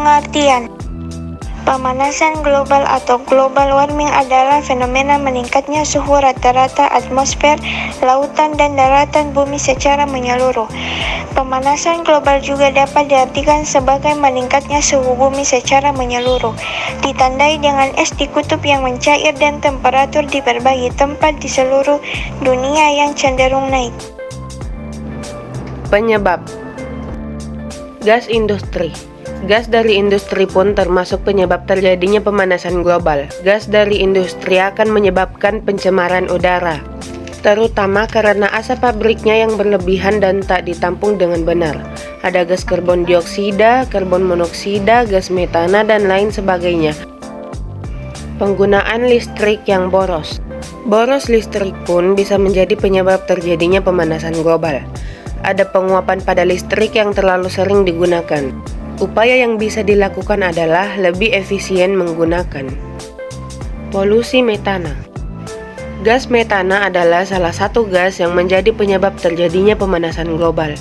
Pengertian. Pemanasan global atau global warming adalah fenomena meningkatnya suhu rata-rata atmosfer, lautan, dan daratan bumi secara menyeluruh. Pemanasan global juga dapat diartikan sebagai meningkatnya suhu bumi secara menyeluruh, ditandai dengan es di kutub yang mencair dan temperatur di berbagai tempat di seluruh dunia yang cenderung naik. Penyebab. Gas industri. Gas dari industri pun termasuk penyebab terjadinya pemanasan global. Gas dari industri akan menyebabkan pencemaran udara, terutama karena asap pabriknya yang berlebihan dan tak ditampung dengan benar. Ada gas karbon dioksida, karbon monoksida, gas metana, dan lain sebagainya. Penggunaan listrik yang boros. Boros listrik pun bisa menjadi penyebab terjadinya pemanasan global. Ada penguapan pada listrik yang terlalu sering digunakan. Upaya yang bisa dilakukan adalah lebih efisien menggunakan. Polusi metana. Gas metana adalah salah satu gas yang menjadi penyebab terjadinya pemanasan global.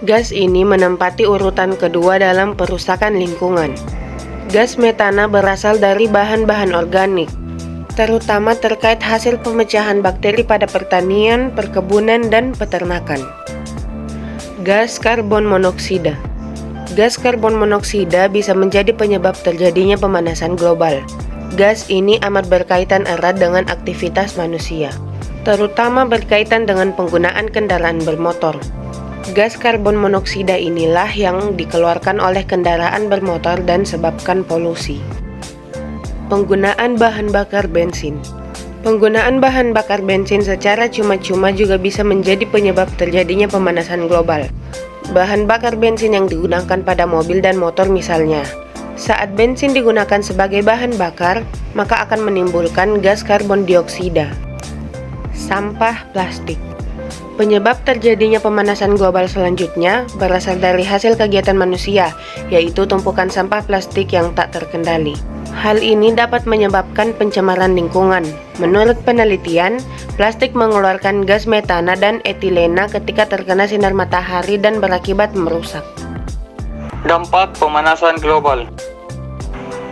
Gas ini menempati urutan kedua dalam perusakan lingkungan. Gas metana berasal dari bahan-bahan organik, terutama terkait hasil pemecahan bakteri pada pertanian, perkebunan, dan peternakan. Gas karbon monoksida. Gas karbon monoksida bisa menjadi penyebab terjadinya pemanasan global. Gas ini amat berkaitan erat dengan aktivitas manusia, terutama berkaitan dengan penggunaan kendaraan bermotor. Gas karbon monoksida inilah yang dikeluarkan oleh kendaraan bermotor dan sebabkan polusi. Penggunaan bahan bakar bensin. Penggunaan bahan bakar bensin secara cuma-cuma juga bisa menjadi penyebab terjadinya pemanasan global. Bahan bakar bensin yang digunakan pada mobil dan motor misalnya. Saat bensin digunakan sebagai bahan bakar, maka akan menimbulkan gas karbon dioksida. Sampah plastik. Penyebab terjadinya pemanasan global selanjutnya berasal dari hasil kegiatan manusia, yaitu tumpukan sampah plastik yang tak terkendali. Hal ini dapat menyebabkan pencemaran lingkungan. Menurut penelitian, plastik mengeluarkan gas metana dan etilena ketika terkena sinar matahari dan berakibat merusak. Dampak pemanasan global.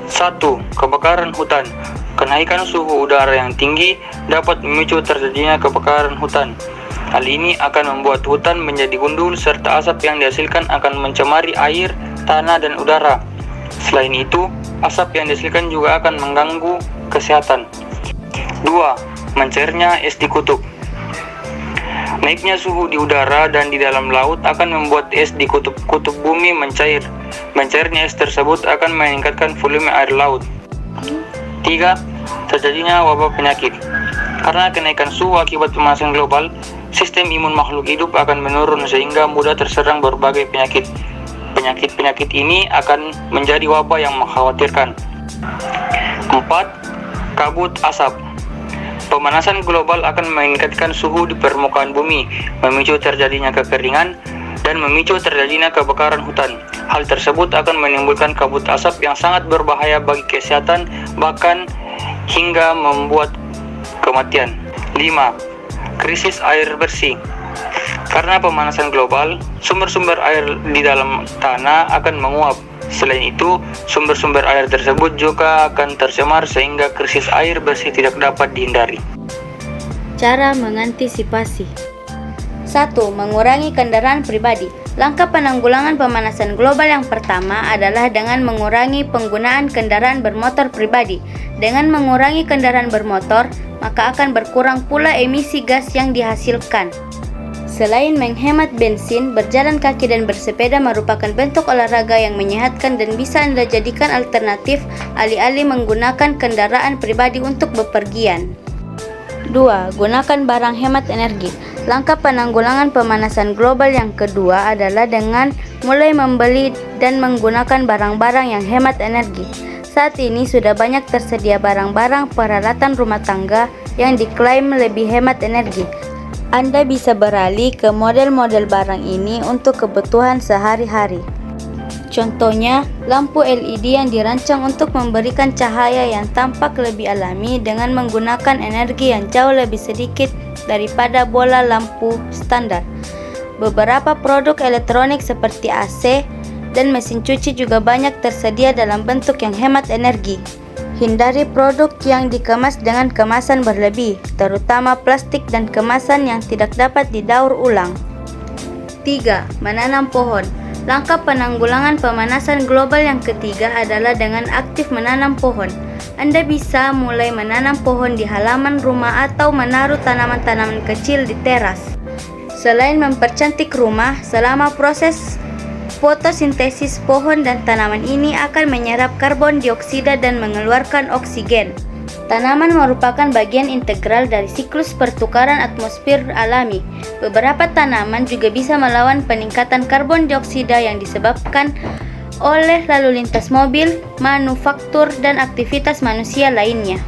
1. Kebakaran hutan. Kenaikan suhu udara yang tinggi dapat memicu terjadinya kebakaran hutan. Hal ini akan membuat hutan menjadi gundul serta asap yang dihasilkan akan mencemari air, tanah, dan udara. Selain itu, asap yang dihasilkan juga akan mengganggu kesehatan. 2. Mencairnya es di kutub. Naiknya suhu di udara dan di dalam laut akan membuat es di kutub bumi mencair. Mencairnya es tersebut akan meningkatkan volume air laut. 3. Terjadinya wabah penyakit. Karena kenaikan suhu akibat pemanasan global, sistem imun makhluk hidup akan menurun sehingga mudah terserang berbagai penyakit. Penyakit ini akan menjadi wabah yang mengkhawatirkan. 4. Kabut asap. Pemanasan global akan meningkatkan suhu di permukaan bumi, memicu terjadinya kekeringan, dan memicu terjadinya kebakaran hutan. Hal tersebut akan menimbulkan kabut asap yang sangat berbahaya bagi kesehatan, bahkan hingga membuat kematian. 5. Krisis air bersih. Karena pemanasan global, sumber-sumber air di dalam tanah akan menguap. Selain itu, sumber-sumber air tersebut juga akan tercemar sehingga krisis air bersih tidak dapat dihindari. Cara mengantisipasi. 1. Mengurangi kendaraan pribadi. Langkah penanggulangan pemanasan global yang pertama adalah dengan mengurangi penggunaan kendaraan bermotor pribadi. Dengan mengurangi kendaraan bermotor, maka akan berkurang pula emisi gas yang dihasilkan. Selain menghemat bensin, berjalan kaki dan bersepeda merupakan bentuk olahraga yang menyehatkan dan bisa Anda jadikan alternatif alih-alih menggunakan kendaraan pribadi untuk bepergian. 2. Gunakan barang hemat energi. Langkah penanggulangan pemanasan global yang kedua adalah dengan mulai membeli dan menggunakan barang-barang yang hemat energi. Saat ini sudah banyak tersedia barang-barang peralatan rumah tangga yang diklaim lebih hemat energi. Anda bisa beralih ke model-model barang ini untuk kebutuhan sehari-hari. Contohnya, lampu LED yang dirancang untuk memberikan cahaya yang tampak lebih alami dengan menggunakan energi yang jauh lebih sedikit daripada bola lampu standar. Beberapa produk elektronik seperti AC dan mesin cuci juga banyak tersedia dalam bentuk yang hemat energi. Hindari produk yang dikemas dengan kemasan berlebih, terutama plastik dan kemasan yang tidak dapat didaur ulang. 3. Menanam pohon. Langkah penanggulangan pemanasan global yang ketiga adalah dengan aktif menanam pohon. Anda bisa mulai menanam pohon di halaman rumah atau menaruh tanaman-tanaman kecil di teras. Selain mempercantik rumah, selama proses fotosintesis pohon dan tanaman ini akan menyerap karbon dioksida dan mengeluarkan oksigen. Tanaman merupakan bagian integral dari siklus pertukaran atmosfer alami. Beberapa tanaman juga bisa melawan peningkatan karbon dioksida yang disebabkan oleh lalu lintas mobil, manufaktur, dan aktivitas manusia lainnya.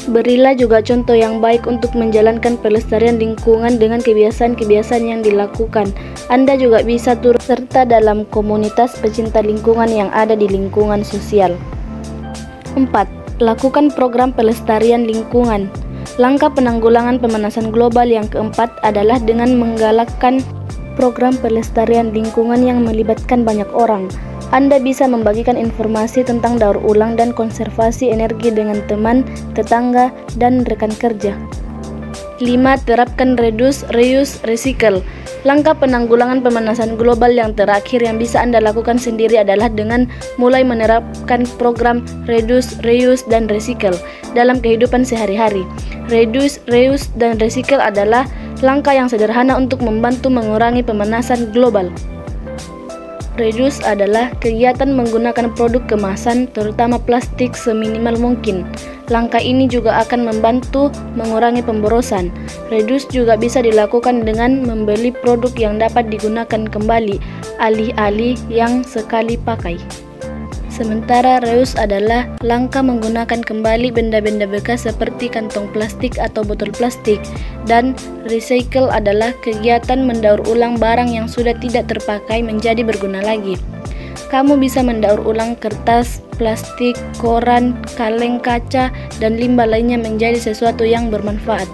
Berilah juga contoh yang baik untuk menjalankan pelestarian lingkungan dengan kebiasaan-kebiasaan yang dilakukan. Anda juga bisa turut serta dalam komunitas pecinta lingkungan yang ada di lingkungan sosial. 4. Lakukan program pelestarian lingkungan. Langkah penanggulangan pemanasan global yang keempat adalah dengan menggalakkan program pelestarian lingkungan yang melibatkan banyak orang. Anda bisa membagikan informasi tentang daur ulang dan konservasi energi dengan teman, tetangga, dan rekan kerja. 5. Terapkan reduce, reuse, recycle. Langkah penanggulangan pemanasan global yang terakhir yang bisa Anda lakukan sendiri adalah dengan mulai menerapkan program reduce, reuse, dan recycle dalam kehidupan sehari-hari. Reduce, reuse, dan recycle adalah langkah yang sederhana untuk membantu mengurangi pemanasan global. Reduce adalah kegiatan menggunakan produk kemasan, terutama plastik, seminimal mungkin. Langkah ini juga akan membantu mengurangi pemborosan. Reduce juga bisa dilakukan dengan membeli produk yang dapat digunakan kembali, alih-alih yang sekali pakai. Sementara reuse adalah langkah menggunakan kembali benda-benda bekas seperti kantong plastik atau botol plastik, dan recycle adalah kegiatan mendaur ulang barang yang sudah tidak terpakai menjadi berguna lagi. Kamu bisa mendaur ulang kertas, plastik, koran, kaleng kaca, dan limbah lainnya menjadi sesuatu yang bermanfaat.